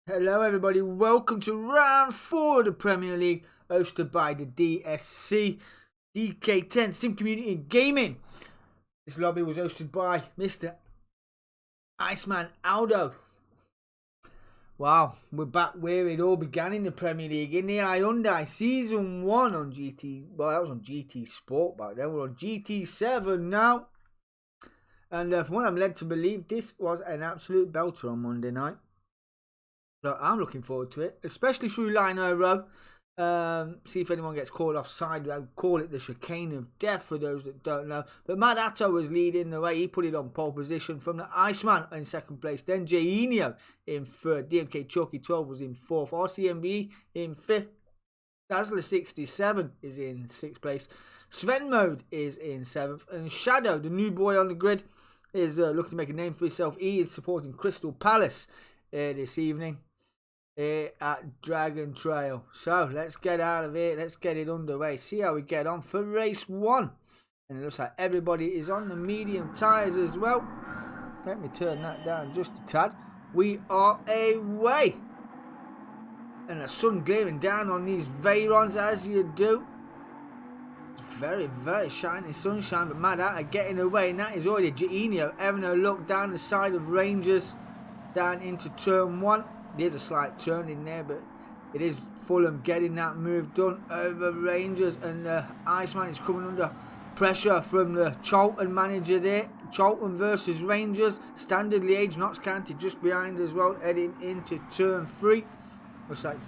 Hello everybody, welcome to round 4 of the Premier League, hosted by the DSC DK10 Sim Community and Gaming. This lobby was hosted by Mr. Iceman Aldo. Wow, we're back where it all began in the Premier League, in the Hyundai Season 1 on GT, well that was on GT Sport back then, we're on GT7 now. And from what I'm led to believe, this was an absolute belter on Monday night. So I'm looking forward to it, especially through Lino Row. See if anyone gets called offside. I call it the chicane of death for those that don't know. But Mad Atto was leading the way. He put it on pole position from the Iceman in second place. Then Jainio in third. DMK Chalky 12 was in fourth. RCMB in fifth. Dazzler 67 is in sixth place. Sven Mode is in seventh. And Shadow, the new boy on the grid, is looking to make a name for himself. He is supporting Crystal Palace this evening at Dragon Trail. So let's get out of here, let's get it underway, see how we get on for race 1. And it looks like everybody is on the medium tyres as well. Let me turn that down just a tad. We are away, and the sun glaring down on these Veyrons as you do. It's very shiny sunshine, but Mad Hatter getting away, and that is already Jainio having a look down the side of Rangers down into turn 1. There's a slight turn in there, but it is Fulham getting that move done over Rangers, and the Iceman is coming under pressure from the Charlton manager there. Charlton versus Rangers, Standard Liège, Notts County just behind as well, heading into turn 3. Looks like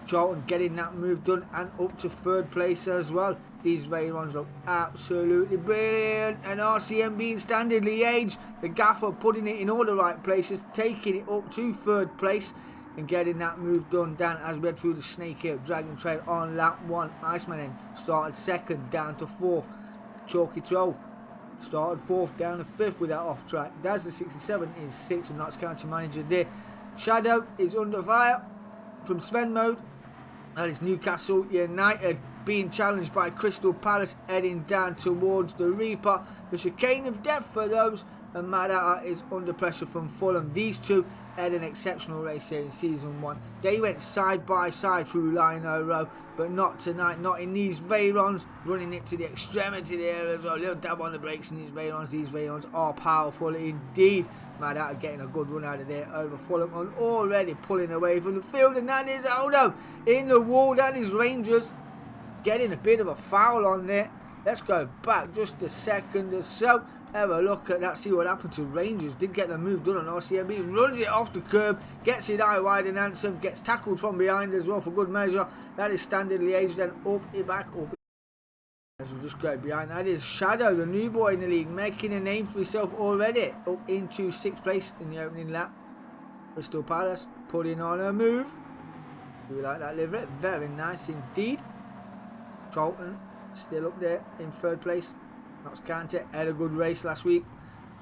Charlton getting that move done and up to third place as well. These Veyrons look absolutely brilliant, and RCMB and Standard Liège, the gaffer putting it in all the right places, taking it up to third place and getting that move done down as we head through the Snake Hill Dragon Trail on lap 1. Iceman then started second down to fourth. Chalky 12 started fourth down to fifth with that off track. Dazzler 67 is sixth, and Notts County manager there. Shadow is under fire from Sven Mode. That is Newcastle United being challenged by Crystal Palace, heading down towards the Reaper. The chicane of death for those, and Mad Hatter is under pressure from Fulham. These two had an exceptional race here in Season 1. They went side by side through Lino Row, but not tonight, not in these Veyrons, running it to the extremity there as well. A little dab on the brakes in these Veyrons. These Veyrons are powerful indeed. Mad Hatter getting a good run out of there over Fulham, and already pulling away from the field, and that is Aldo in the wall. That is Rangers getting a bit of a foul on there. Let's go back just a second or so, have a look at that, see what happened to Rangers. Did get the move done on RCMB, runs it off the curb, gets it out wide and Ansem, gets tackled from behind as well for good measure. That is Standard Liège, then up it back, up as we just go behind. That is Shadow, the new boy in the league, making a name for himself already, up into sixth place in the opening lap. Crystal Palace putting on a move. Do we like that livery? Very nice indeed. Charlton still up there in third place. Notts County had a good race last week,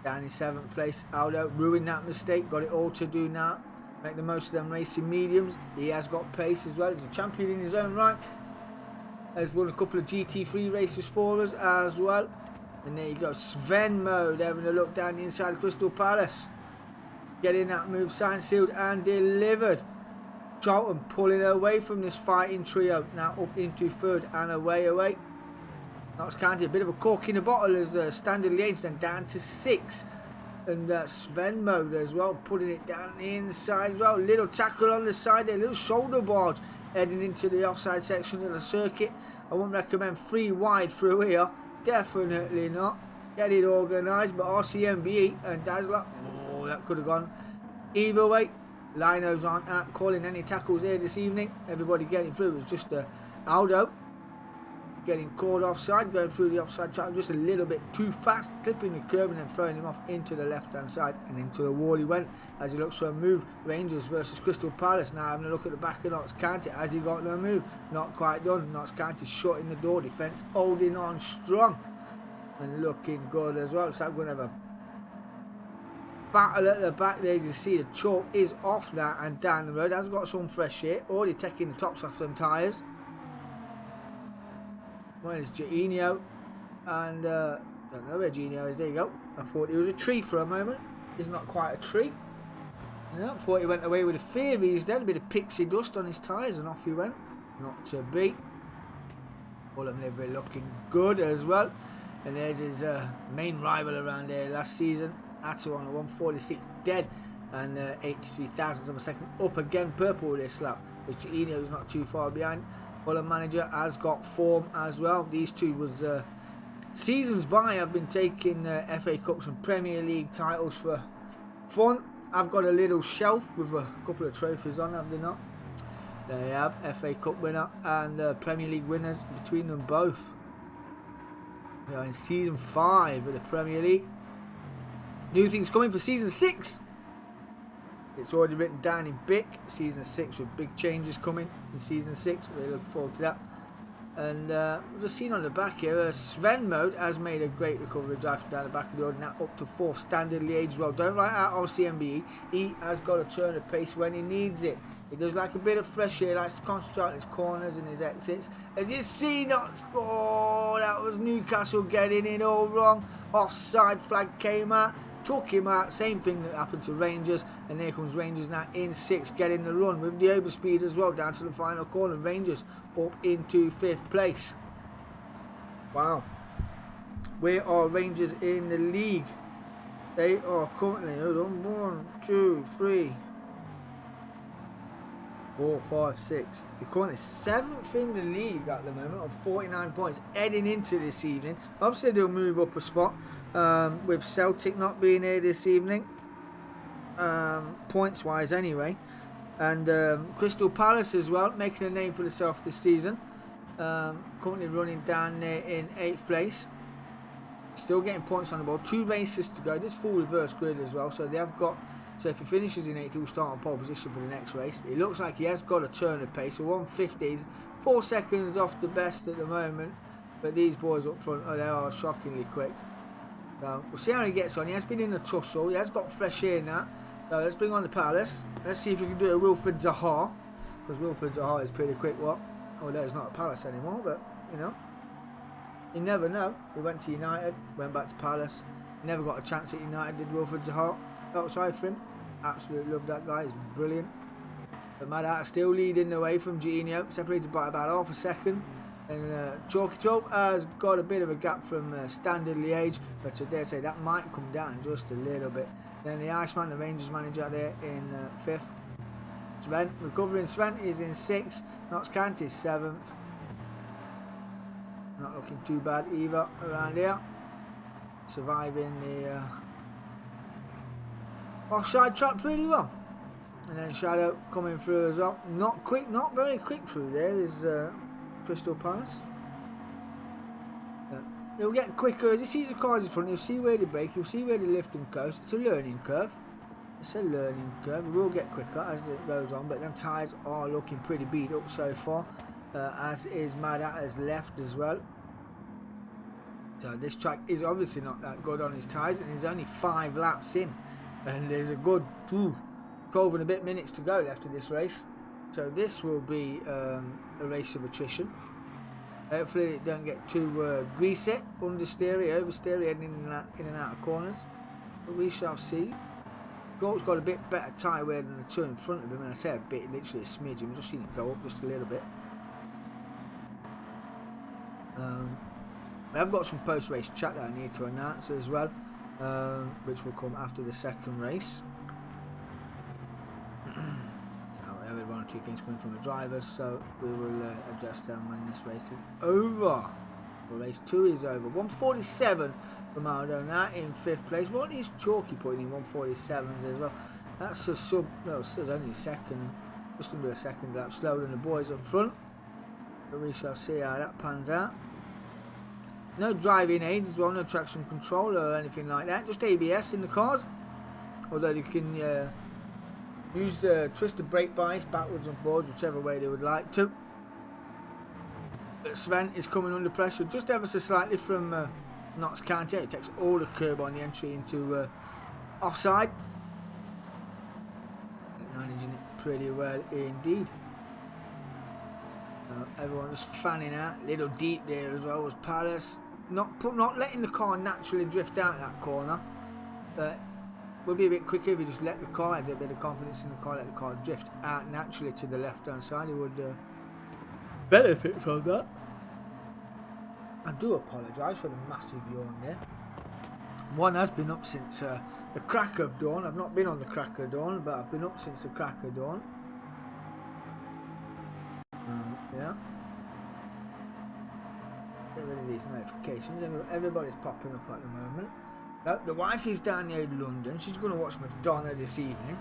down in seventh place. Aldo ruined that mistake, got it all to do now, make the most of them racing mediums. He has got pace as well, he's a champion in his own right, has won a couple of GT3 races for us as well. And there you go, Sven Mode having a look down the inside of Crystal Palace, getting that move signed, sealed and delivered. Charlton pulling away from this fighting trio, now up into third and away. Notts County a bit of a cork in the bottle as Standard Liège then down to 6, and Sven Mode as well putting it down the inside as well. Little tackle on the side there, little shoulder barge heading into the offside section of the circuit. I wouldn't recommend 3 wide through here, definitely not. Get it organised, but RCMB and Dazzler, oh, that could have gone either way. Linos aren't out calling any tackles here this evening. Everybody getting through. It was just Aldo getting caught offside, going through the offside track just a little bit too fast, clipping the curb and then throwing him off into the left hand side, and into the wall he went as he looks for a move. Rangers versus Crystal Palace now having a look at the back of Notts County as he got no move. Not quite done. Notts County shutting the door, defence holding on strong and looking good as well. So I'm going to have a battle at the back there. As you see, the chalk is off now and down the road. Has got some fresh here, already taking the tops off them tyres. Where's Jainio? And don't know where Jainio is. There you go. I thought it was a tree for a moment. It's not quite a tree. Yeah, thought he went away with a fear. He's dead. A bit of pixie dust on his tyres and off he went. Not to be. Fulham livery looking good as well. And there's his main rival around here last season. Atto on a 146 dead. And 83,000 on a second up again. Purple with this lap. Which Eno is not too far behind. Fulham manager has got form as well. These two was seasons by. I've been taking FA Cups and Premier League titles for fun. I've got a little shelf with a couple of trophies on, have they not? There you have, FA Cup winner and Premier League winners between them both. We are in season 5 of the Premier League. New things coming for season 6. It's already written down in BIC. Season 6 with big changes coming in season 6. Really looking forward to that. And we've just seen on the back here, Sven mode has made a great recovery drive from down the back of the order, now up to 4th standard liège as well. Don't write out OCMBE. He has got to turn the pace when he needs it. He does like a bit of fresh air, likes to concentrate on his corners and his exits. As you see, that was Newcastle getting it all wrong. Offside flag came out. Took him out, same thing that happened to Rangers, and there comes Rangers now in 6th, getting the run with the overspeed as well down to the final corner. Rangers up into 5th place. Wow. Where are Rangers in the league? They are currently, hold on, 1, 2, 3, 4, 5, 6. They're currently 7th in the league at the moment on 49 points heading into this evening. Obviously they'll move up a spot with Celtic not being here this evening, points wise anyway. And Crystal Palace as well, making a name for themselves this season. Currently running down there in 8th place. Still getting points on the board. 2 races to go. This full reverse grid as well. So they have got. So if he finishes in 8th, he'll start on pole position for the next race. It looks like he has got a turn of pace. So 150s, 4 seconds off the best at the moment. But these boys up front, they are shockingly quick. So we'll see how he gets on. He has been in a tussle. He has got fresh air now. So let's bring on the Palace. Let's see if we can do a Wilfred Zaha. Because Wilfred Zaha is pretty quick, what? Although he's not a Palace anymore, but, you know. You never know. We went to United, went back to Palace. Never got a chance at United, did Wilfred Zaha. Felt sorry for him. Absolutely love that guy. He's brilliant. But Madat still leading the way from Gino, separated by about half a second. And Chalky 12 has got a bit of a gap from Standard Liège, but I dare say that might come down just a little bit. Then the Iceman, the Rangers manager, there in 5th. Sven, recovering Sven is in 6th. Notts County is 7th. Not looking too bad either around here. Surviving the offside trap pretty well. And then Shadow coming through as well. Not quick, not very quick through there is Crystal Palace. He'll get quicker as he sees the cars in front. He'll see where they brake. He'll see where they lift and coast. It's a learning curve. It's a learning curve. It will get quicker as it goes on. But them tyres are looking pretty beat up so far. As is Madatta's left as well. So this track is obviously not that good on his tyres. And he's only 5 laps in. And there's a good 12 and a bit minutes to go left in this race. So this will be a race of attrition. Hopefully it don't get too greasy, understeery, oversteery, heading in and out of corners. But we shall see. George's got a bit better tyre wear than the 2 in front of him. And I say a bit, literally a smidge. We've just seen it go up just a little bit. I've got some post-race chat that I need to announce as well, which will come after the second race. So we have 1 or 2 things coming from the drivers, so we will address them when this race is over. Well, race 2 is over. 147 for Aldo now in 5th place. What is Chalky putting in 147s as well? That's a sub. Well, it's only a second, just under a second lap slower than the boys up front. But we shall see how that pans out. No driving aids as well, no traction control or anything like that. Just ABS in the cars. Although you can use the twisted brake bias backwards and forwards, whichever way they would like to. But Sven is coming under pressure just ever so slightly from Notts County. It takes all the curb on the entry into offside. Managing it pretty well indeed. Everyone just fanning out. Little deep there as well was Palace. Not letting the car naturally drift out that corner, but will be a bit quicker if you just let the car, have a bit of confidence in the car, let the car drift out naturally to the left hand side. You would benefit from that. I do apologise for the massive yawn there. One has been up since the crack of dawn. I've not been on the crack of dawn, but I've been up since the crack of dawn. Yeah. Get rid of these notifications. Everybody's popping up at the moment. The wife is down here in London. She's going to watch Madonna this evening.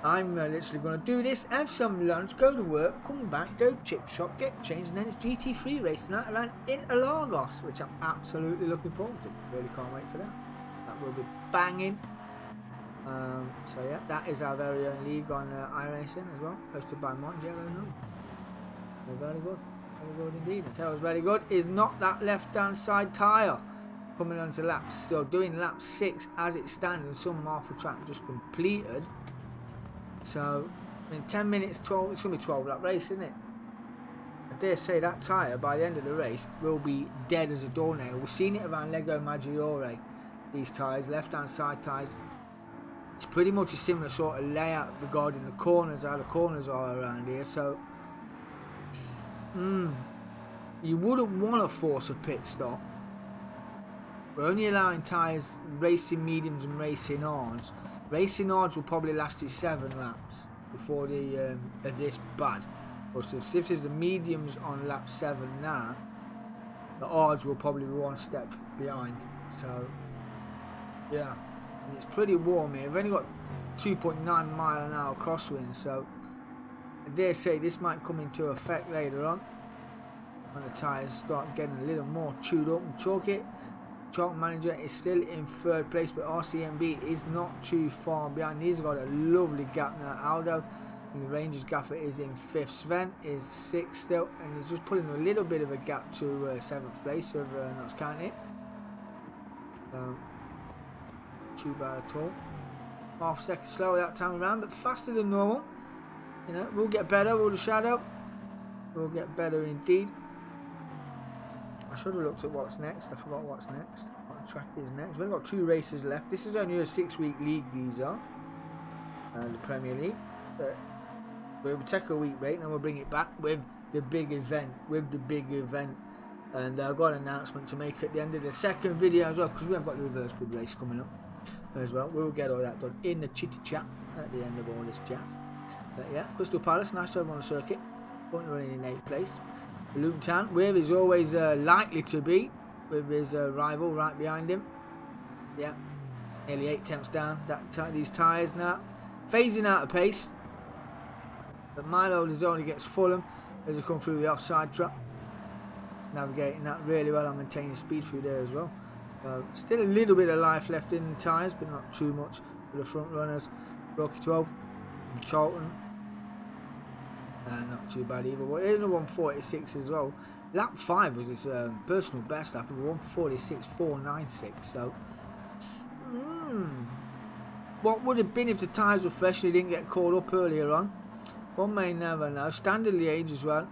I'm literally going to do this, have some lunch, go to work, come back, go chip shop, get changed, and then it's GT3 racing out around Interlagos, which I'm absolutely looking forward to. Really can't wait for that. That will be banging. So yeah, that is our very own league on iRacing as well, hosted by Martin Jello. Very good. Very good indeed. The tail's very good. Is not that left hand side tyre coming onto laps, so doing lap 6 as it stands, and some half a track just completed. So in 10 minutes, 12, it's going to be 12 lap race, isn't it? I dare say that tyre by the end of the race will be dead as a doornail. We've seen it around Lego Maggiore, these tyres, left hand side tyres. It's pretty much a similar sort of layout regarding the corners, how the corners are around here. So you wouldn't want to force a pit stop. We're only allowing tyres, racing mediums and racing hards. Racing hards will probably last you 7 laps before they are this bad. But so if there's the mediums on lap 7 now, the hards will probably be 1 step behind. So yeah, and it's pretty warm here. We've only got 2.9 mile an hour crosswinds, so I dare say this might come into effect later on when the tyres start getting a little more chewed up and chalky. Chalk Manager is still in 3rd place, but RCMB is not too far behind. He's got a lovely gap now. Aldo, and the Rangers gaffer, is in 5th. Sven is 6th still, and he's just pulling a little bit of a gap to 7th place of Notts County. Too bad at all. Half a second slower that time around, but faster than normal. You know, we'll get better. We'll shadow. We'll get better indeed. I should have looked at what's next. I forgot what's next. What track is next? We've got 2 races left. This is only a 6-week league, these are. The Premier League. But we'll take a week break and then we'll bring it back with the big event. And I've got an announcement to make at the end of the 2nd video as well, because we have got the reverse grid race coming up as well. We'll get all that done in the chitty chat at the end of all this jazz. But yeah, Crystal Palace, nice to have on the circuit. Currently running in 8th place. Luton Town, where he's always likely to be, with his rival right behind him. Yeah, nearly 8 tenths down. These tyres now phasing out of pace. But Milo only gets Fulham as they come through the offside trap. Navigating that really well and maintaining speed through there as well. Still a little bit of life left in the tyres, but not too much for the front runners. Rocky 12 and Charlton. Not too bad either. But in the 146 as well. Lap 5 was his personal best lap of 146.496. So, what would have been if the tyres were fresh and he didn't get caught up earlier on? One may never know. Standard Liège as well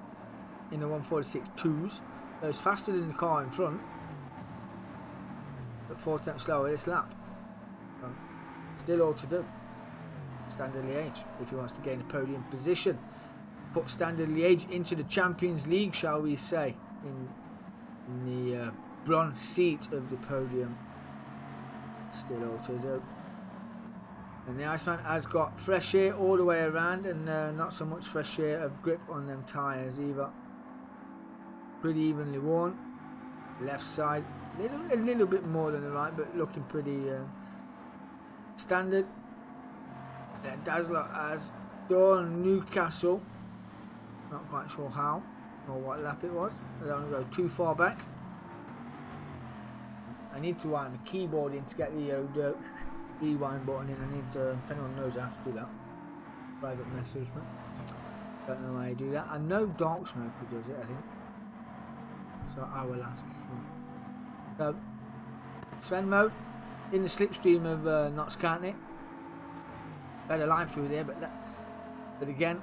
in the 146.2s. So it's faster than the car in front, but 4 tenths slower this lap. Still all to do. Standard Liège, if he wants to gain a podium position. Put Standard Liège into the Champions League, shall we say, in the bronze seat of the podium. Still all to do. And the Iceman has got fresh air all the way around, and not so much fresh air of grip on them tyres either. Pretty evenly worn. Left side, a little bit more than the right, but looking pretty standard. Dazzler has done Newcastle. Not quite sure how or what lap it was. I don't go too far back. I need to wind the keyboard in to get the rewind button in. I need to, if anyone knows how to do that, private message me. Don't know how you do that. I know Dark Smoker does it, I think. So I will ask him. So, Sven mode in the slipstream of Notts County. Better line through there, but again,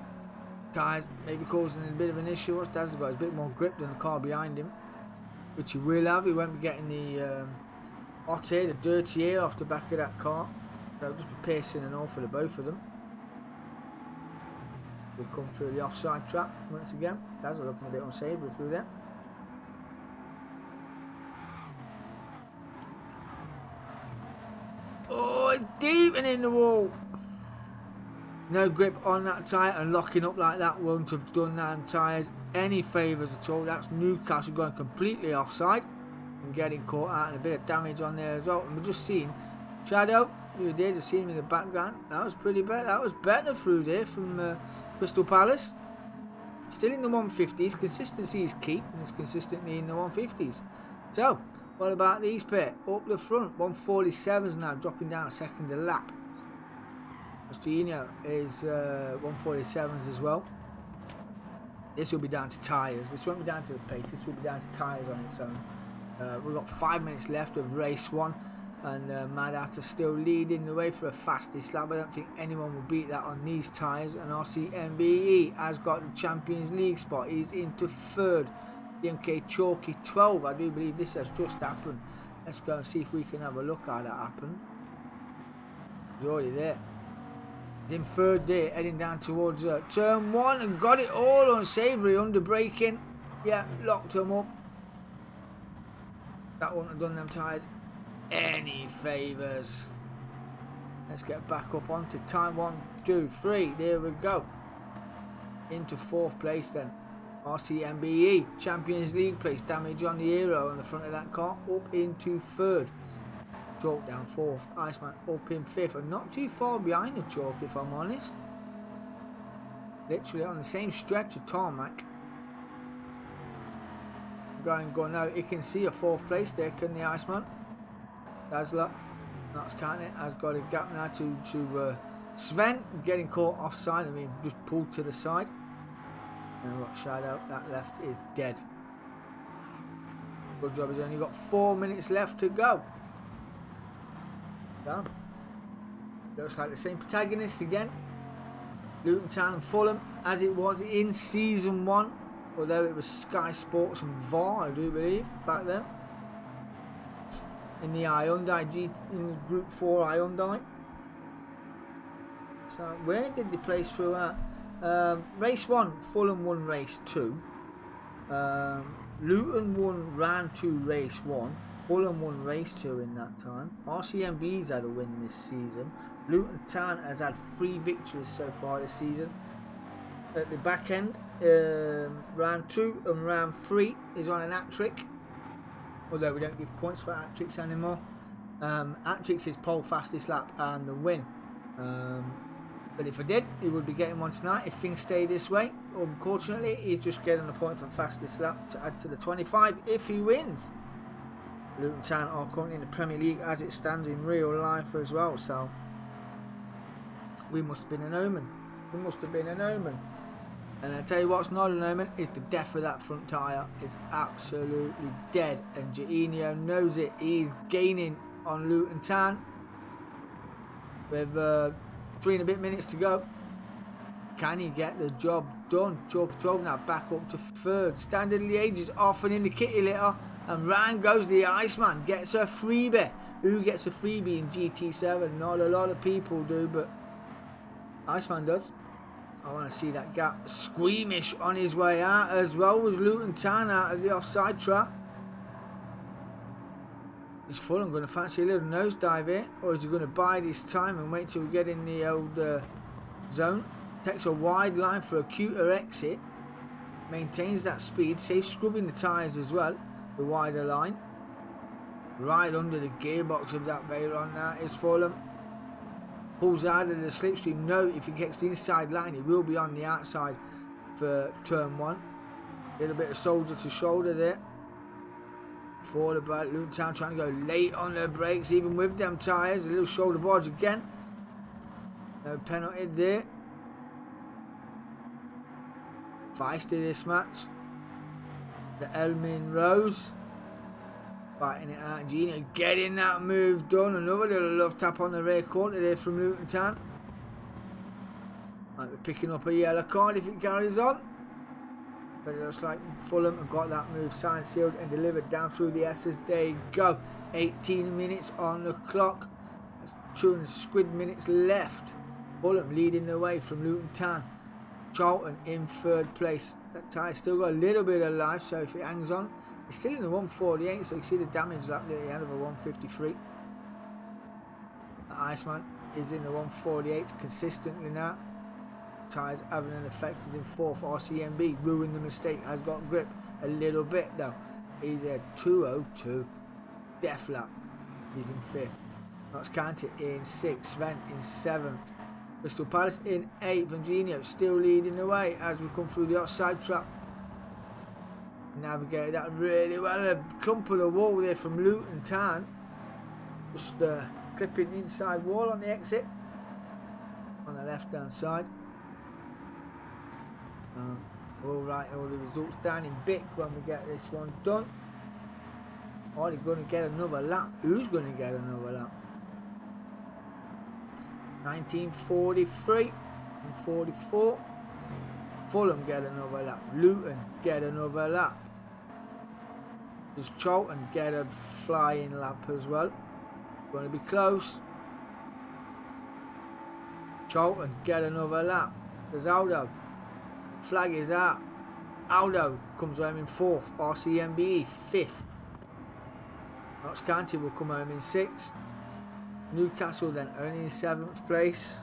tyres maybe causing a bit of an issue. Dazzler's got a bit more grip than the car behind him, which he will have. He won't be getting the hot air, the dirty air off the back of that car. They'll just be piercing and all for the both of them. We come through the offside trap once again. That's looking a bit unsavoury through there. Oh, it's deep and in the wall. No grip on that tyre, and locking up like that won't have done them tyres any favours at all. That's Newcastle going completely offside and getting caught out, and a bit of damage on there as well. And we're just seeing Shadow, who did, just seeing him in the background. That was pretty better. That was better through there from Crystal Palace. Still in the 150s. Consistency is key, and it's consistently in the 150s. So, what about these pair? Up the front, 147s now, dropping down a second a lap. Mourinho is 147s as well. This will be down to tyres. This won't be down to the pace. This will be down to tyres on its own. We've got 5 minutes left of race 1. And Mad Hatter still leading the way for a fastest lap. I don't think anyone will beat that on these tyres. And RCMBE has got the Champions League spot. He's into 3rd. DMK Chalky 12. I do believe this has just happened. Let's go and see if we can have a look how that happened. He's already there. He's in 3rd there, heading down towards turn 1, and got it all unsavoury under braking. Yeah, locked him up. That wouldn't have done them tyres any favours. Let's get back up onto time. 1, 2, 3. There we go. Into 4th place then. RCMBE Champions League place. Damage on the aero on the front of that car. Up into 3rd. Chalk down 4th. Iceman up in 5th. And not too far behind the Chalk, if I'm honest. Literally on the same stretch of tarmac. Go now. You can see a 4th place there, can the Iceman? Dazzler, that's counting it, has got a gap now to Sven, getting caught offside. I mean, just pulled to the side. And what Shadow, that left is dead. Good job, he's only got 4 minutes left to go. So, looks like the same protagonists again. Luton Town and Fulham, as it was in season 1, although it was Sky Sports and VAR, I do believe, back then. In the Hyundai in Group 4 Hyundai. So where did they place through at? Race 1, Fulham won race 2. Luton won round 2 race 1. Fulham won race 2 in that time. RCMB's had a win this season. Luton Town has had 3 victories so far this season. At the back end, round 2 and round 3 is on an hat-trick. Although we don't give points for hat-tricks anymore. Hat-tricks is pole fastest lap and the win. But if I did, he would be getting one tonight if things stay this way. Unfortunately, he's just getting the point for fastest lap to add to the 25 if he wins. Luton Town are currently in the Premier League as it stands in real life as well. So we must have been an omen. We must have been an omen. And I tell you what's not an omen is the death of that front tyre is absolutely dead. And Jainio knows it. He's gaining on Luton Town with 3 and a bit minutes to go. Can he get the job done? Chalk 12 now back up to 3rd. Standard Liège is off and in the kitty litter. And round goes the Iceman. Gets a freebie. Who gets a freebie in GT7? Not a lot of people do, but Iceman does. I want to see that gap. Squeamish on his way out as well was Luton Town out of the offside trap. Is Fulham going to fancy a little nosedive here? Or is he going to bide his time and wait till we get in the old zone? Takes a wide line for a cuter exit. Maintains that speed. Safe scrubbing the tyres as well. The wider line. Right under the gearbox of that Veyron now is Fulham. Pulls out of the slipstream. No, if he gets the inside line, he will be on the outside for turn 1. A little bit of shoulder to shoulder there. Forward about Luton Town trying to go late on their brakes, even with them tyres. A little shoulder barge again. No penalty there. Feisty this match. The Elmin Rose. Fighting it out. Gina getting that move done. Another little love tap on the rear quarter there from Luton Town. Might be picking up a yellow card if it carries on. But it looks like Fulham have got that move signed, sealed and delivered down through the S's. There you go. 18 minutes on the clock. Let's 200 squid minutes left. Fulham leading the way from Luton Town. Charlton in third place. That tie's still got a little bit of life, so if it hangs on, it's still in the 148, so you can see the damage lap at the end of a 153. The Iceman is in the 148 consistently now. Tyres having an effect, is in fourth. RCMB ruined the mistake, has got grip a little bit though. He's at 202. Death lap, he's in fifth. Notts County in sixth. Sven in seventh. Crystal Palace in eighth. And Genio still leading the way as we come through the outside trap. Navigated that really well. A clump of the wall there from Luton Town. Just clipping the inside wall on the exit. On the left hand side. We'll write all the results down in BIC when we get this one done. Are they going to get another lap? Who's going to get another lap? 1943 and 44. Fulham get another lap. Luton get another lap. Does Charlton get a flying lap as well? Going to be close. Charlton get another lap. There's Aldo. Flag is out. Aldo comes home in fourth. RCMBE fifth. Notts County will come home in sixth. Newcastle then only in seventh place.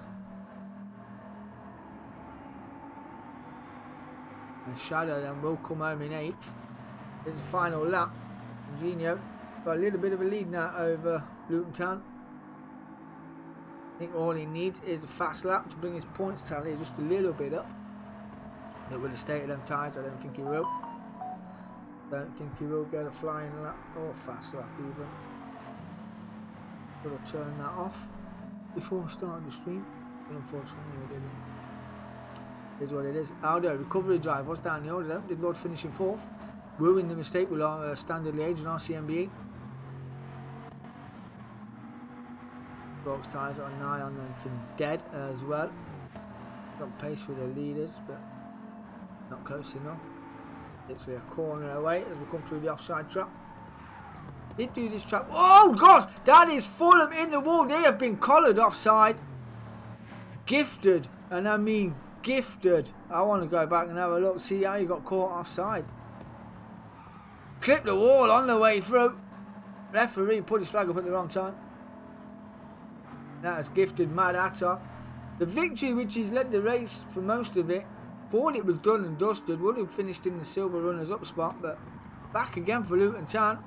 And Shadow then will come home in eighth. Here's the final lap. Genio got a little bit of a lead now over Luton Town. I think all he needs is a fast lap to bring his points tally just a little bit up. It with the state of them tyres, I don't think he will. Don't think he will get a flying lap or fast lap even. Gotta turn that off before starting the stream, but unfortunately we didn't. Here's what it is. Aldo, recovery drive, what's down the order though? Did Lord finish in fourth? Ruined the mistake with our standard liage and RCMBE. Box tyres are nigh on anything dead as well. Got pace with the leaders, but not close enough. Literally a corner away as we come through the offside trap. Did do this trap. Oh God, that is Fulham in the wall. They have been collared offside. Gifted, and I mean gifted. I want to go back and have a look, see how he got caught offside. Clipped the wall on the way through. Referee put his flag up at the wrong time. That is gifted Mad Hatter. The victory, which has led the race for most of it, thought it was done and dusted, would have finished in the silver runners up spot, but back again for Luton Town.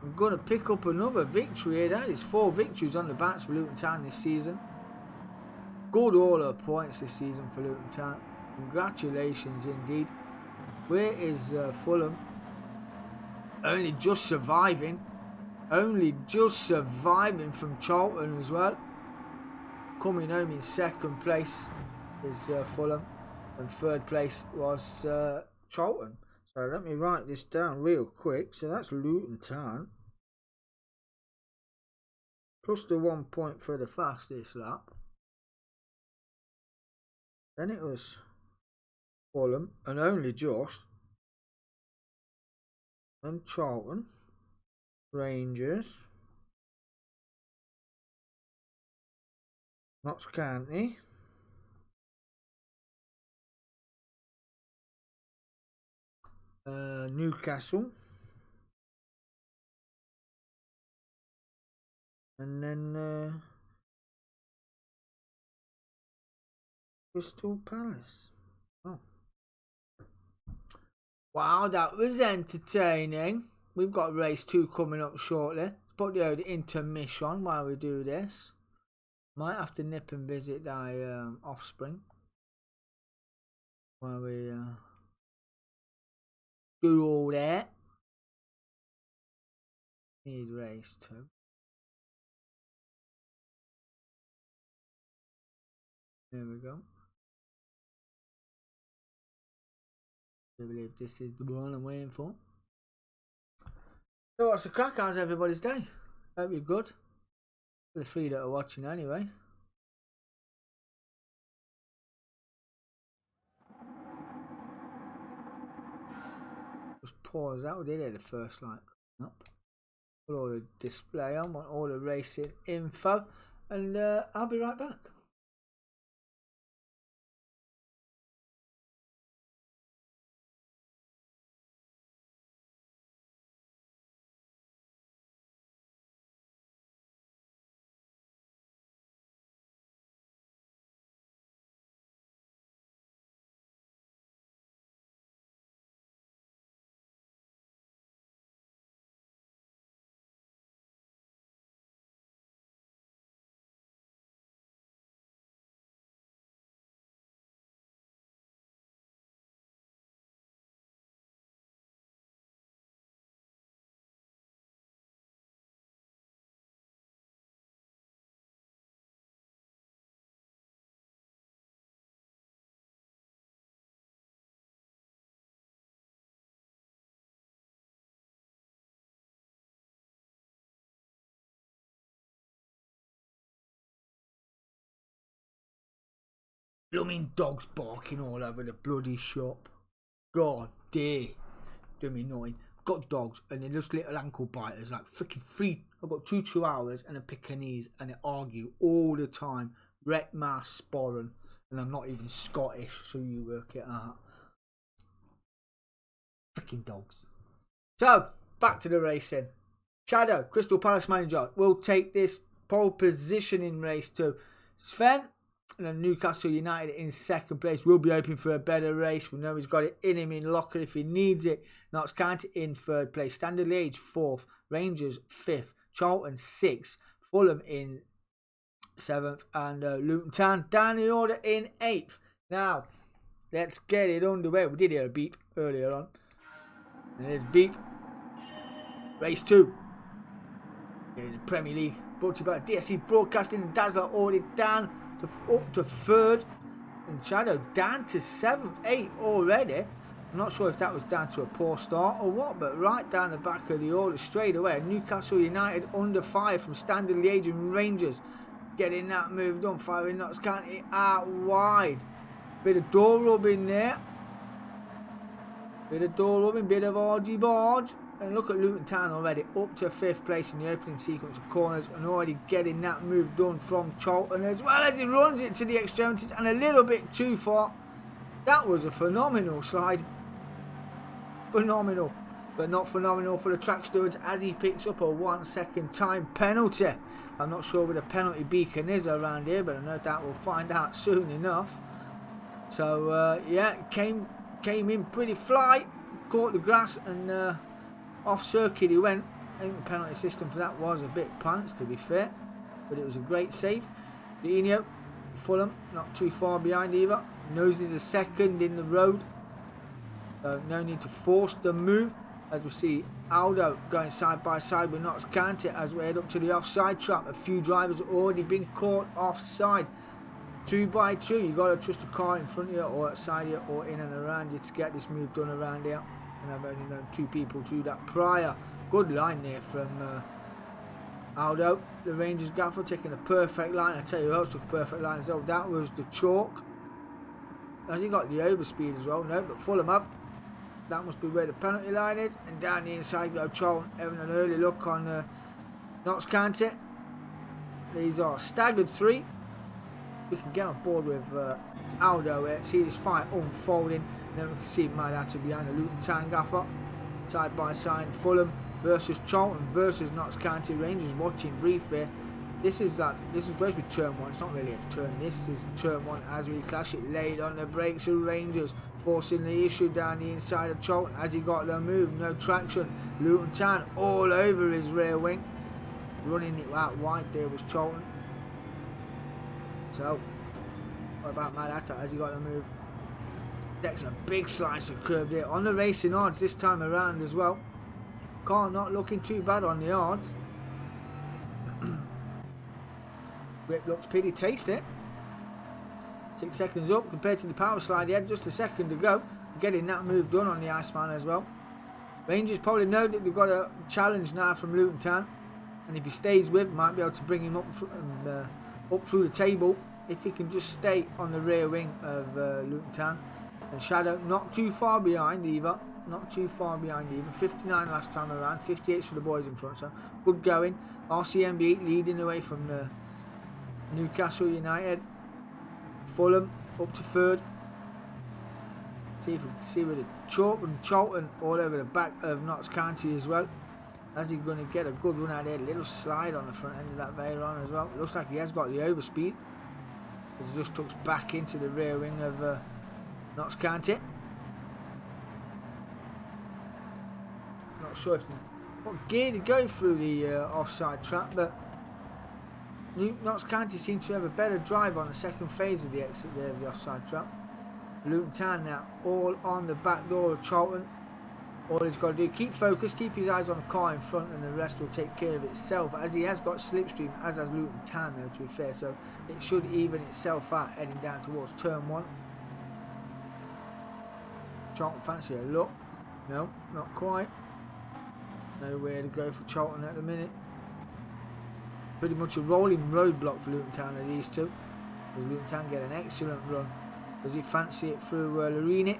I'm going to pick up another victory here. That is 4 victories on the bats for Luton Town this season. Good all her points this season for Luton Town. Congratulations indeed. Where is Fulham? Only just surviving. Only just surviving from Charlton as well. Coming home in second place is Fulham. And third place was Charlton. So let me write this down real quick. So that's Luton Town. Plus the 1 point for the fastest lap. Then it was Fulham and only just. And Charlton. Rangers. Notts County. Newcastle. And then Crystal Palace. Oh. Wow, that was entertaining. We've got race 2 coming up shortly. Let's put the intermission while we do this. Might have to nip and visit thy offspring while we do all that. Need race 2. There we go. I believe this is the one I'm waiting for. So what's the crack? How's everybody's day? Hope you're good. For the 3 that are watching anyway. Just pause out, did it? The first light. Nope. Put all the display on, want all the racing info, and I'll be right back. Blooming dogs barking all over the bloody shop. God dear. Do me annoying. I've got dogs and they're just little ankle biters, like freaking three. I've got 2 Chihuahuas and a Pekingese, and they argue all the time. Wreck my sporran. And I'm not even Scottish, so you work it out. Freaking dogs. So, back to the racing. Shadow, Crystal Palace manager, will take this pole position in race 2. Sven and then Newcastle United in second place. Will be hoping for a better race. We know he's got it in him in locker if he needs it. Notts County in third place. Standard Liège 4th. Rangers 5th. Charlton 6th. Fulham in 7th. And Luton Town down the order in 8th. Now, let's get it underway. We did hear a beep earlier on. And there's beep. Race 2. In the Premier League. Brought to you by DSC Broadcasting and Dazzler already down. Up to 3rd, and Shadow down to 7th, 8th already. I'm not sure if that was down to a poor start or what, but right down the back of the order straight away. Newcastle United under fire from Standard Liège and Rangers, getting that move done, firing Notts County out wide. Bit of door rubbing there, bit of door rubbing, bit of argy barge. And look at Luton Town already up to 5th place in the opening sequence of corners, and already getting that move done from Charlton, as well as he runs it to the extremities and a little bit too far. That was a phenomenal slide. Phenomenal. But not phenomenal for the track stewards, as he picks up a 1 second time penalty. I'm not sure where the penalty beacon is around here, but I know that we'll find out soon enough. So yeah, came in pretty fly, caught the grass, and off circuit he went. I think the penalty system for that was a bit pants, to be fair, but it was a great save. Dino, Fulham, not too far behind either. Noses a second in the road. No need to force the move, as we see Aldo going side by side with Notts County as we head up to the offside trap. A few drivers have already been caught offside. 2 by 2, you got to trust a car in front of you or outside you or in and around you to get this move done around here. And I've only known 2 people to do that prior. Good line there from Aldo, the Rangers gaffer, taking a perfect line. I tell you who else took a perfect line as well. That was the chalk. Has he got the overspeed as well? No, but Fulham have. That must be where the penalty line is. And down the inside go Charlton, having an early look on Notts County. These are staggered 3. We can get on board with Aldo here. See this fight unfolding. And then we can see Madata behind the Luton Town gaffer. Side by side, Fulham versus Charlton versus Notts County. Rangers watching briefly. This is supposed to be turn 1. It's not really a turn. This is turn 1 as we clash it. Laid on the brakes of Rangers, forcing the issue down the inside of Charlton as he got the move. No traction. Luton Town all over his rear wing. Running it out wide there was Charlton. So, what about Madata as he got the move? Takes a big slice of curb there on the racing odds this time around as well. Car not looking too bad on the odds. Grip looks pretty tasty. 6 seconds up compared to the power slide he had just a second to go. Getting that move done on the Iceman as well. Rangers probably know that they've got a challenge now from Luton Town, and if he stays with, might be able to bring him up through the table if he can just stay on the rear wing of Luton Town. And Shadow not too far behind either. not too far behind even. 59 last time around, 58 for the boys in front, so good going. RCMB leading the way from Newcastle United. Fulham up to third. See if we can see with the Charlton all over the back of Notts County as well. As he's going to get a good run out there. Little slide on the front end of that Veyron as well. Looks like he has got the overspeed. He just tucks back into the rear wing of Notts County. Not sure if what gear to go through the offside trap, but Notts County seems to have a better drive on the second phase of the exit there of the offside trap. Luton Town now all on the back door of Charlton. All he's got to do, keep focused, keep his eyes on the car in front, and the rest will take care of itself. As he has got slipstream, as has Luton Town though, to be fair, so it should even itself out heading down towards turn 1. Charlton fancy a look. No, not quite. Nowhere to go for Charlton at the minute. Pretty much a rolling roadblock for Luton Town of these two. Does Luton Town get an excellent run? Does he fancy it through Larini?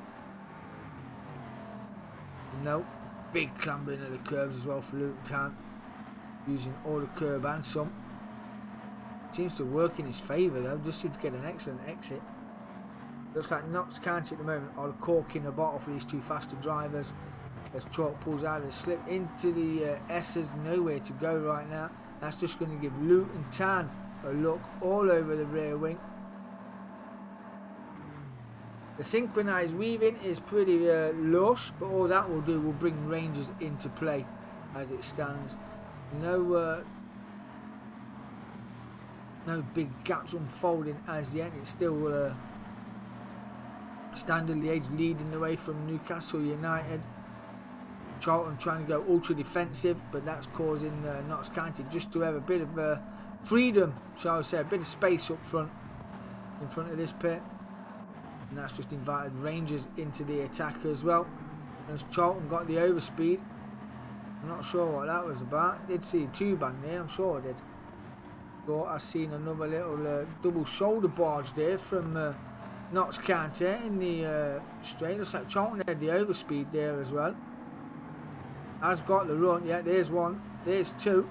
No. Big clambering of the curbs as well for Luton Town. Using all the curb and some. Seems to work in his favour though. Just seems to get an excellent exit. Looks like Notts County at the moment are the cork in the bottle for these two faster drivers. As Chalk pulls out of the slip into the S's. Nowhere to go right now. That's just going to give Luton Town a look all over the rear wing. The synchronised weaving is pretty lush, but all that will do will bring ranges into play as it stands. No big gaps unfolding as yet. It's still Standard Liège leading the way from Newcastle United. Charlton trying to go ultra defensive, but that's causing Notts County just to have a bit of freedom, shall I say, a bit of space up front in front of this pit. And that's just invited Rangers into the attack as well. As Charlton got the overspeed. I'm not sure what that was about. Did see a two-bang there, I'm sure I did. Thought I seen another little double shoulder barge there from Notts County in the straight. Looks like Charlton had the overspeed there as well. Has got the run. Yeah, there's one. There's two.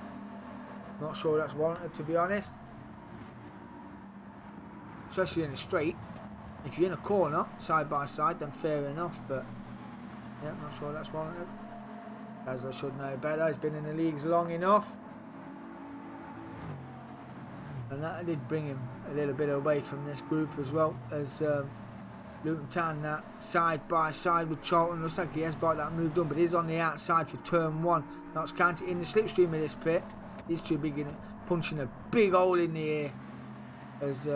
Not sure that's warranted, to be honest. Especially in a straight. If you're in a corner, side by side, then fair enough. But, yeah, not sure that's warranted. As I should know better. He's been in the leagues long enough. And that did bring him a little bit away from this group as well. As Luton Town now side by side with Charlton. Looks like he has got that moved on, but he's on the outside for turn 1. Notts County in the slipstream of this pit. These two beginning punching a big hole in the air as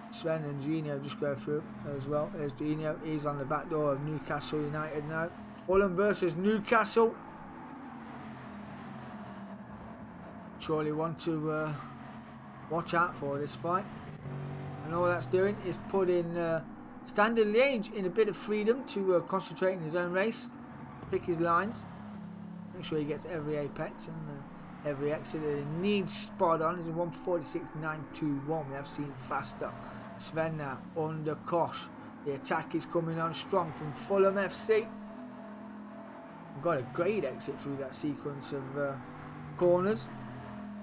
Sven and Gino just go through as well. There's Gino. He's on the back door of Newcastle United now. Fulham versus Newcastle. Surely want to watch out for this fight. And all that's doing is putting Standard Liège in a bit of freedom to concentrate in his own race. Pick his lines. Make sure he gets every apex and every exit that he needs spot on. Is a 146.921. We have seen faster. Sven now under Kosh. The attack is coming on strong from Fulham FC. We've got a great exit through that sequence of corners.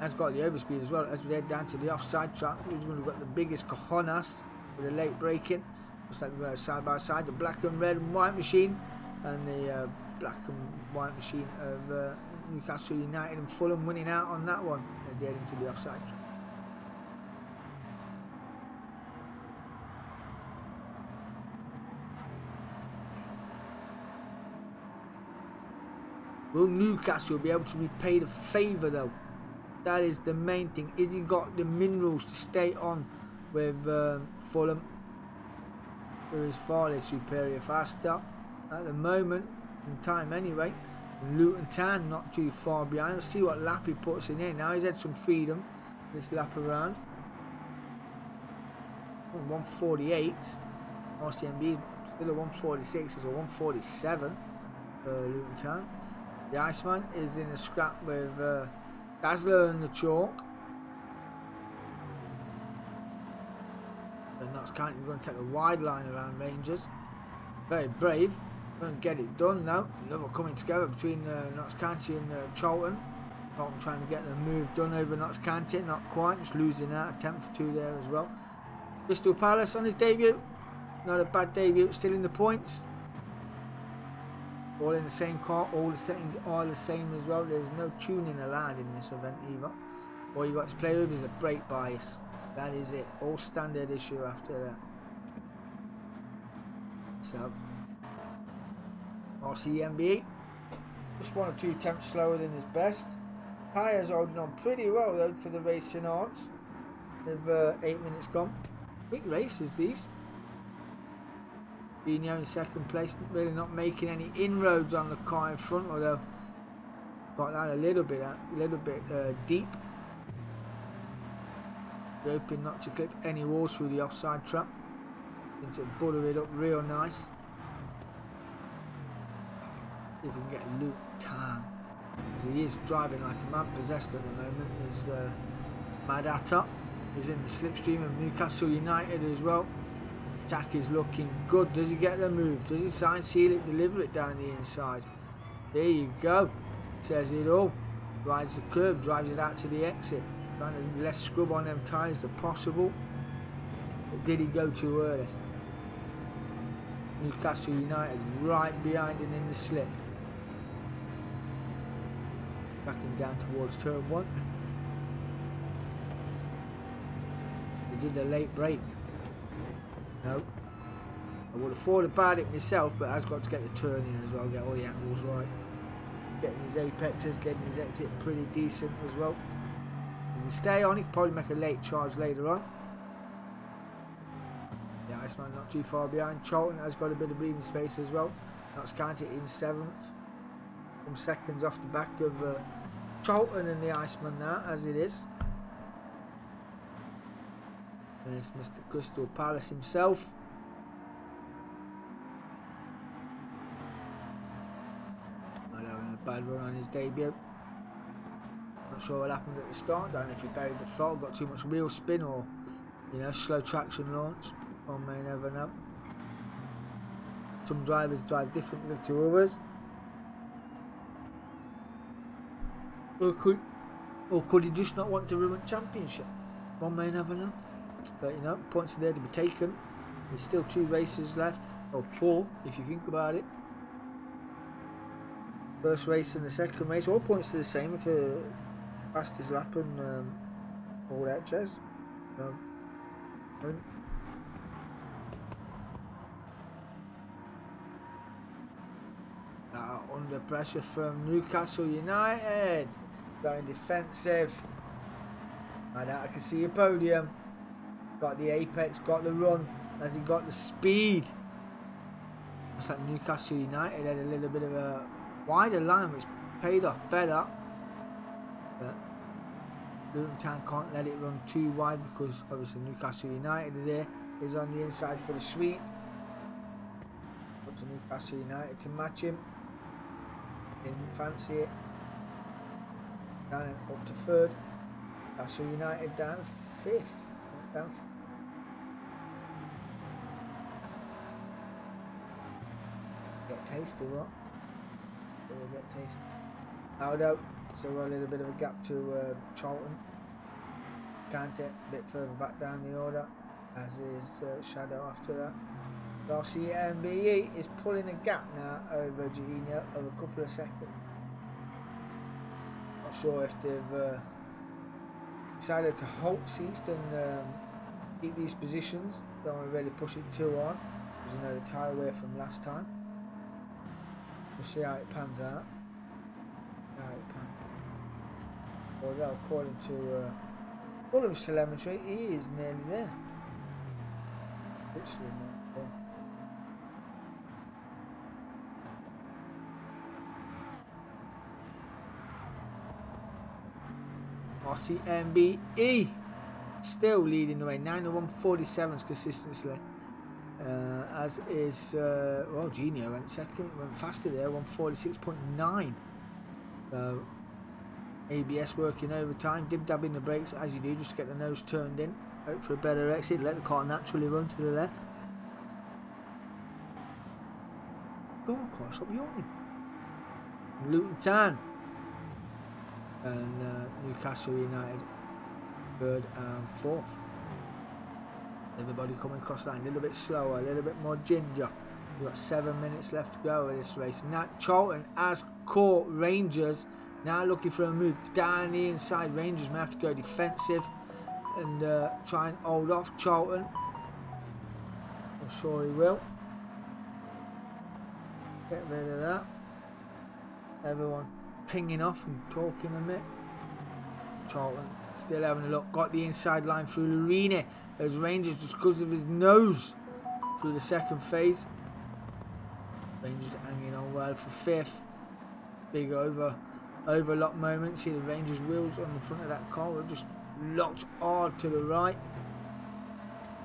Has got the overspeed as well as we head down to the offside track. Who's going to get the biggest cojones with a late braking. Looks like we're going side by side. The black and red and white machine and the black and white machine of Newcastle United and Fulham winning out on that one as they head into the offside track. Will Newcastle be able to repay the favour though? That is the main thing. Is he got the minerals to stay on with Fulham? Who is far superior faster at the moment in time anyway. Luton Town not too far behind. Let's see what lap he puts in here. Now he's had some freedom this lap around. 148. RCMB still a 146. It's a 147 for Luton Town. The Iceman is in a scrap with Dazzler and the Chalk. The Notts County going to take a wide line around Rangers. Very brave. Don't get it done now. Another coming together between Notts County and Charlton. Charlton trying to get the move done over Notts County, not quite, just losing out. Attempt for 2 there as well. Crystal Palace on his debut. Not a bad debut, still in the points. All in the same car, all the settings are the same as well. There's no tuning allowed in this event either. All you got to play with is a brake bias. That is it. All standard issue after that. So, RCMB. Just 1 or 2 attempts slower than his best. Tyres holding on pretty well though for the racing arts. With 8 minutes gone. Quick races these. Dino in second place, really not making any inroads on the car in front, although got that a little bit deep. Hoping not to clip any walls through the offside trap. Going to butter it up real nice. See if we can get Luke Tan. He is driving like a man possessed at the moment. Is Mad Hatter. He's in the slipstream of Newcastle United as well. Attack is looking good. Does he get the move? Does he sign, seal it, deliver it down the inside? There you go. Says it all. Rides the curb, drives it out to the exit. Trying to less scrub on them tyres as possible. But did he go too early? Newcastle United right behind him in the slip. Backing down towards turn 1. Is it a late break? No. I would have thought about it myself, but has got to get the turn in as well, get all the angles right. Getting his apexes, getting his exit pretty decent as well. He can stay on, he can probably make a late charge later on. The Iceman not too far behind. Charlton has got a bit of breathing space as well. Notts County in 7th. Some seconds off the back of Charlton and the Iceman now, as it is. And it's Mr. Crystal Palace himself. Not having a bad run on his debut. Not sure what happened at the start. Don't know if he buried the throttle, got too much wheel spin, or slow traction launch. One may never know. Some drivers drive differently to others. Or could he just not want to run a championship? One may never know. But points are there to be taken. There's still 2 races left, or 4 if you think about it. First race and the second race, all points are the same if fastest lap and all that jazz. Under pressure from Newcastle United, going defensive. Like that, I can see a podium. Got the apex, got the run. Has he got the speed? Looks like Newcastle United had a little bit of a wider line, which paid off better. But Luton Town can't let it run too wide because obviously Newcastle United is on the inside for the sweep. Up to Newcastle United to match him. Didn't fancy it. Down and up to 3rd. Newcastle United down 5th. Get tasty, what? We'll get tasty. Out out. So we're a little bit of a gap to Charlton. Can't get a bit further back down the order, as is Shadow after that. RCMBE is pulling a gap now over Jorginho of a couple of seconds. Not sure if they've decided to halt ceased and keep these positions. Don't want to really push it too hard. There's another tyre away from last time. We'll see how it pans out. Although according to all of telemetry, he is nearly there. Literally not there. RCMBE still leading the way, 9:1:47 consistently, as is well, Genio went second, went faster there, 1:46.9. So ABS working overtime, dib-dabbing the brakes as you do, just get the nose turned in, hope for a better exit, let the car naturally run to the left. God, can't stop yawning. Luton Town and Newcastle United 3rd and 4th. Everybody coming across the line a little bit slower, a little bit more ginger. We've got 7 minutes left to go in this race. And that Charlton has caught Rangers. Now looking for a move down the inside. Rangers may have to go defensive and try and hold off Charlton. I'm sure he will. Get rid of that. Everyone pinging off and talking a bit. Charlton still having a look. Got the inside line through Lurini. As Rangers, just because of his nose, through the second phase. Rangers hanging on well for 5th. Big overlock moment. See the Rangers wheels on the front of that car. We're just locked hard to the right.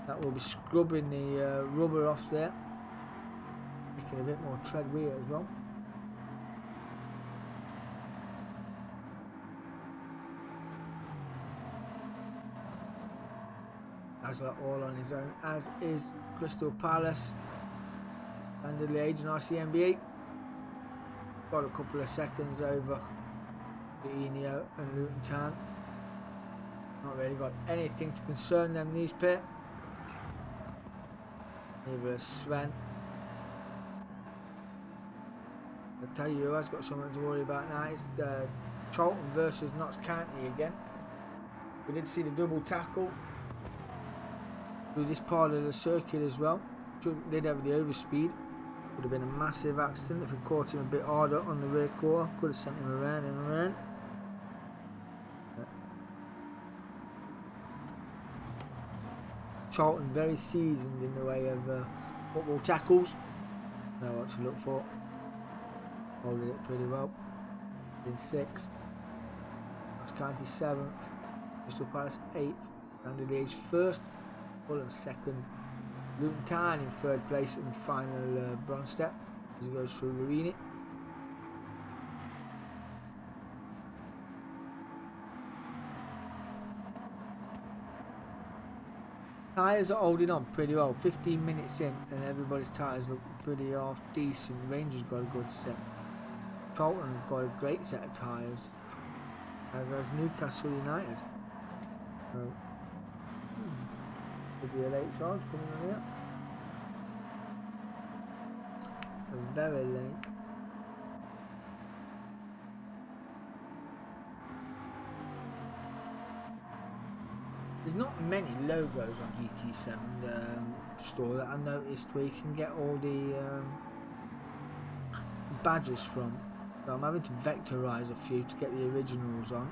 That will be scrubbing the rubber off there. Making a bit more tread wear as well. Asler all on his own, as is Crystal Palace. Under the age in RCNB. Got a couple of seconds over Enio and Luton Town. Not really got anything to concern them, these pair. Neither is Sven. I'll tell you who has got something to worry about now. It's Charlton versus Notts County again. We did see the double tackle through this part of the circuit as well. Did have the overspeed. Would have been a massive accident if we caught him a bit harder on the rear quarter. Could have sent him around and around. Charlton very seasoned in the way of football tackles. Know what to look for. Holding it pretty well. In 6th. Notts County 7th. Crystal Palace 8th. Under the age 1st. Fulham 2nd. Luton Town in 3rd place in the final bronze step as he goes through Lurini. Tyres are holding on pretty well. 15 minutes in and everybody's tyres look pretty half decent. Rangers got a good set. Charlton have got a great set of tyres, as has Newcastle United. So, could be a late charge coming on here. Very late. There's not many logos on GT7 store that I noticed where you can get all the badges from. So I'm having to vectorize a few to get the originals on.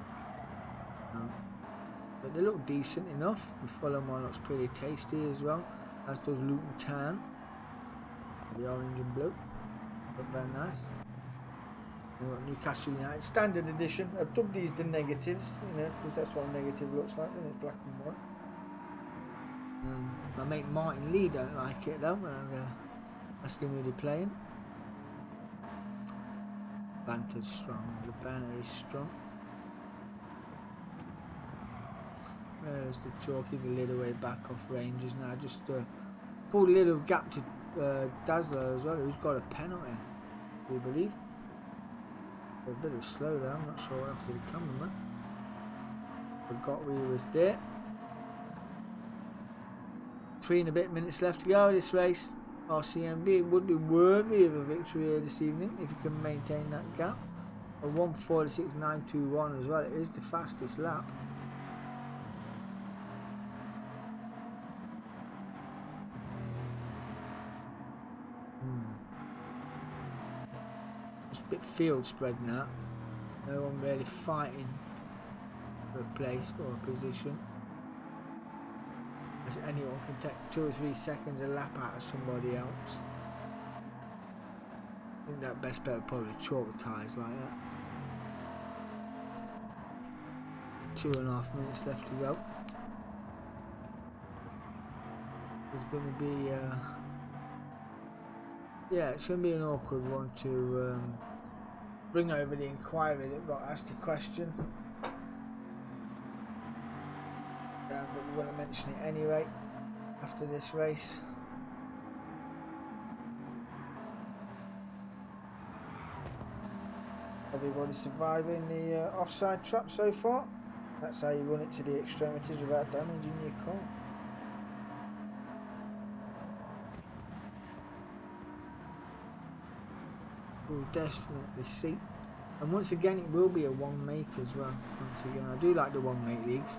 But they look decent enough. The Fulham one looks pretty tasty as well, as does Luton Town. The orange and blue look very nice. We've got Newcastle United standard edition. I've dubbed these the negatives, you know, because that's what a negative looks like when it's black and white. My mate Martin Lee don't like it though when I'm asking who they're playing. Banter's strong. The banner is strong. There's the chalk. He's a little way back off Rangers now. Just pulled a little gap to Dazzler as well, who's got a penalty, do you believe? A bit of slow there. I'm not sure after the cameraman. Forgot we was there. 3 and a bit minutes left to go this race. RCMB would be worthy of a victory here this evening if you can maintain that gap. A 1:46.921 as well. It is the fastest lap. It's a bit field spread now. No one really fighting for a place or a position. As anyone can take 2 or 3 seconds a lap out of somebody else. I think that best bet would probably chalk the tyres like that. 2.5 minutes left to go. There's going to be yeah, it's going to be an awkward one to bring over the inquiry that got asked a question. But we're going to mention it anyway after this race. Everybody surviving the offside trap so far. That's how you run it to the extremities without damaging your car. We'll definitely see. And once again, it will be a one make as well. Once again, I do like the one make leagues.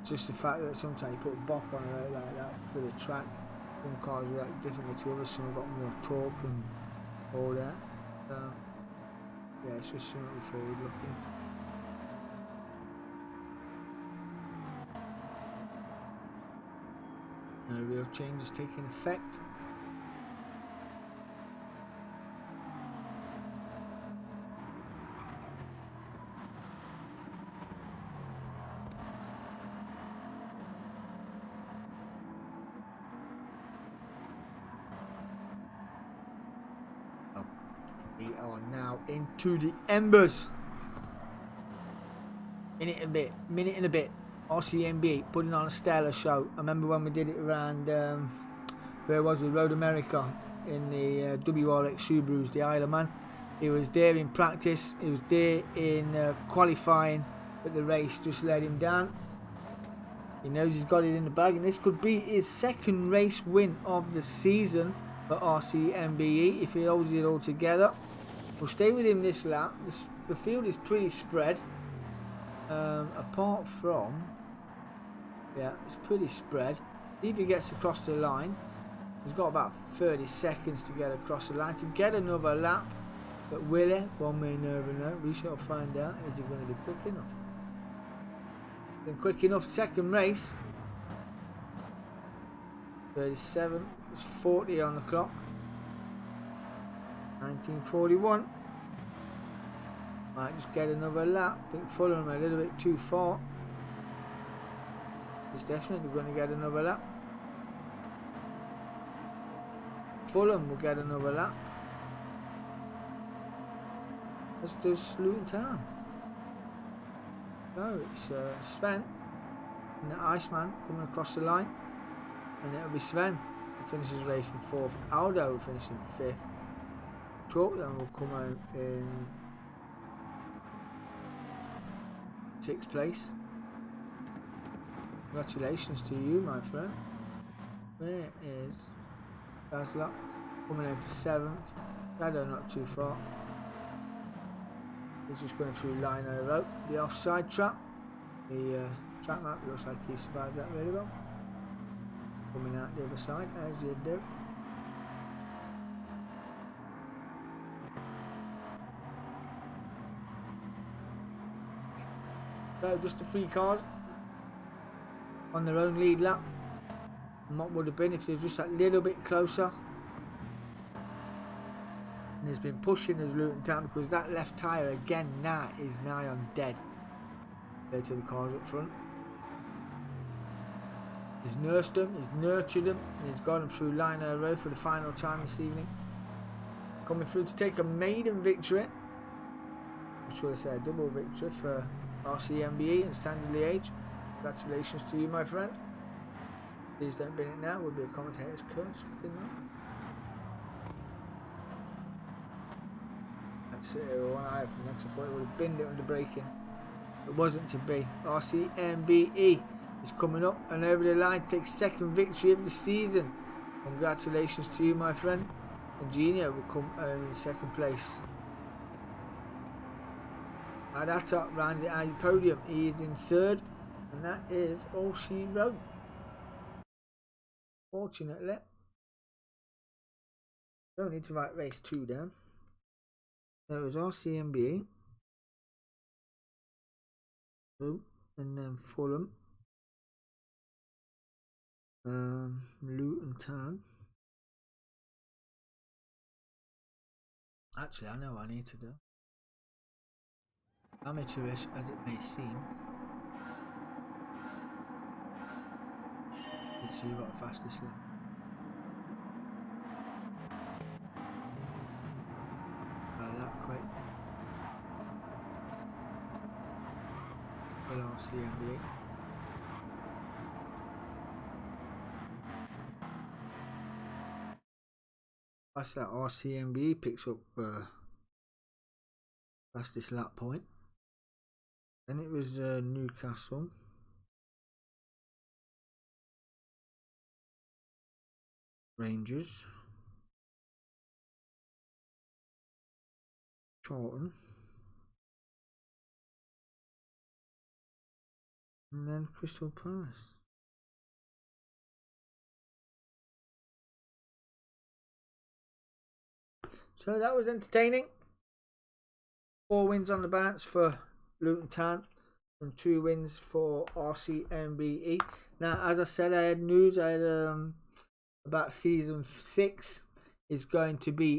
Just the fact that sometimes you put a bop on it like that for the track. Some cars react differently to others. Some have got more torque and all that. So yeah, it's just something forward looking. No real changes taking effect. We are now into the embers. Minute and a bit. RCMB putting on a stellar show. I remember when we did it around, where was it, Road America in the WRX Subarus, the Isle of Man. He was there in practice, he was there in qualifying, but the race just let him down. He knows he's got it in the bag, and this could be his second race win of the season for RCMBE if he holds it all together. We'll stay with him this lap. The field is pretty spread. Apart from, yeah, it's pretty spread. If he gets across the line, he's got about 30 seconds to get across the line to get another lap. But will he? One may never know. We shall find out. Is he going to be quick enough? Been quick enough. Second race. 37. It's 40 on the clock. 1941. Might just get another lap. I think Fulham a little bit too far. He's definitely going to get another lap. Fulham will get another lap. Let's do Luton Town. No, it's Sven and the Iceman coming across the line. And it'll be Sven who finishes race in 4th. Aldo will finish in 5th. Chalk then will come out in 6th place. Congratulations to you, my friend. Where is Baslock coming in for 7th? Shadow not too far. He's just going through line of the rope. The offside trap. The track map looks like he survived that really well. Coming out the other side as you do. So just the 3 cars on their own lead lap. And what would have been if they were just that little bit closer. And he's been pushing his Luton Town because that left tyre again now is nigh on dead. There to the cars up front. He's nursed them, he's nurtured them, and he's got them through Lino Road for the final time this evening. Coming through to take a maiden victory. Or should I say a double victory for RCMBE and Standard Liège. Congratulations to you, my friend. Please don't bin it now, would be a commentator's curse. That's it, one eye open next. I thought it would have binned it under braking. It wasn't to be. RCMBE is coming up and over the line, takes 2nd victory of the season. Congratulations to you, my friend. And Gino will come home in 2nd place. At that top, round the podium, he is in 3rd, and that is all she wrote. Fortunately, don't need to write race 2 down. So it was RCMBE, and then Fulham, Luton Town. Actually, I know what I need to do. Amateurish as it may seem. Let's see what fastest lap. That quick. RCMBE. That's that RCMBE picks up Fastest lap point. Then it was Newcastle. Rangers. Charlton. And then Crystal Palace. So that was entertaining. 4 wins on the bounce for Luton Town and 2 wins for RCMBE. Now, as I said, I had news. I had about season 6 is going to be.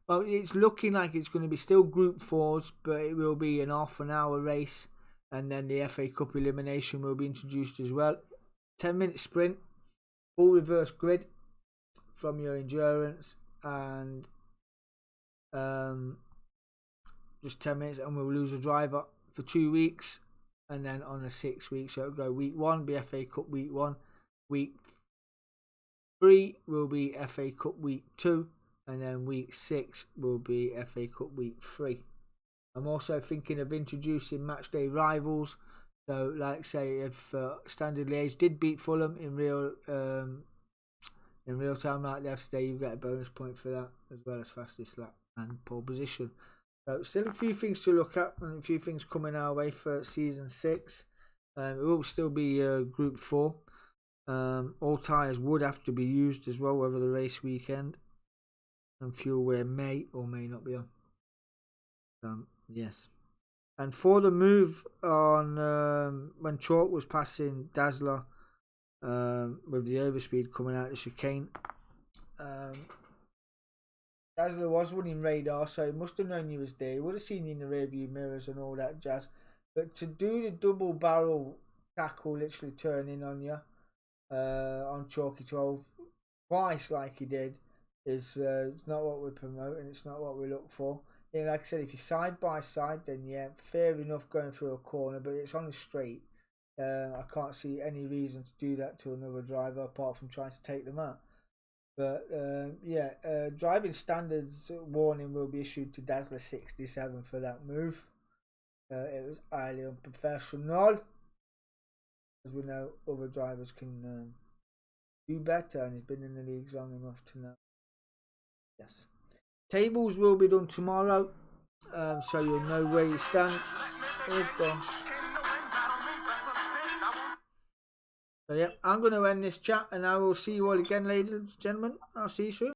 It's looking like it's going to be still Group 4s, but it will be an half-an-hour race, and then the FA Cup elimination will be introduced as well. 10-minute sprint, full reverse grid from your endurance, and just 10 minutes, and we'll lose a driver for 2 weeks, and then on a 6 week, so it'll go week 1 be FA Cup week 1, week 3 will be FA Cup week 2, and then week 6 will be FA Cup week 3. I'm also thinking of introducing matchday rivals. So, like say, if Standard Liège did beat Fulham in real time like yesterday, you get a bonus point for that, as well as fastest lap and pole position. So, still a few things to look at, and a few things coming our way for season 6. It will still be Group 4. All tyres would have to be used as well over the race weekend, and fuel wear may or may not be on. Yes. And for the move on when Chalk was passing Dazzler with the overspeed coming out of the chicane, Dazzler was running radar, so he must have known you was there. He would have seen you in the rear view mirrors and all that jazz. But to do the double barrel tackle, literally turning on you on Chalky 12 twice like he did, is it's not what we promote, and it's not what we look for. Yeah, like I said, if you're side by side, then yeah, fair enough going through a corner, but it's on the straight. I can't see any reason to do that to another driver apart from trying to take them out. But driving standards warning will be issued to Dazzler 67 for that move. It was highly unprofessional. As we know, other drivers can do better, and he's been in the leagues long enough to know. Yes. Tables will be done tomorrow, so you'll know where you stand. Oh gosh. So yeah, I'm going to end this chat, and I will see you all again, ladies and gentlemen. I'll see you soon.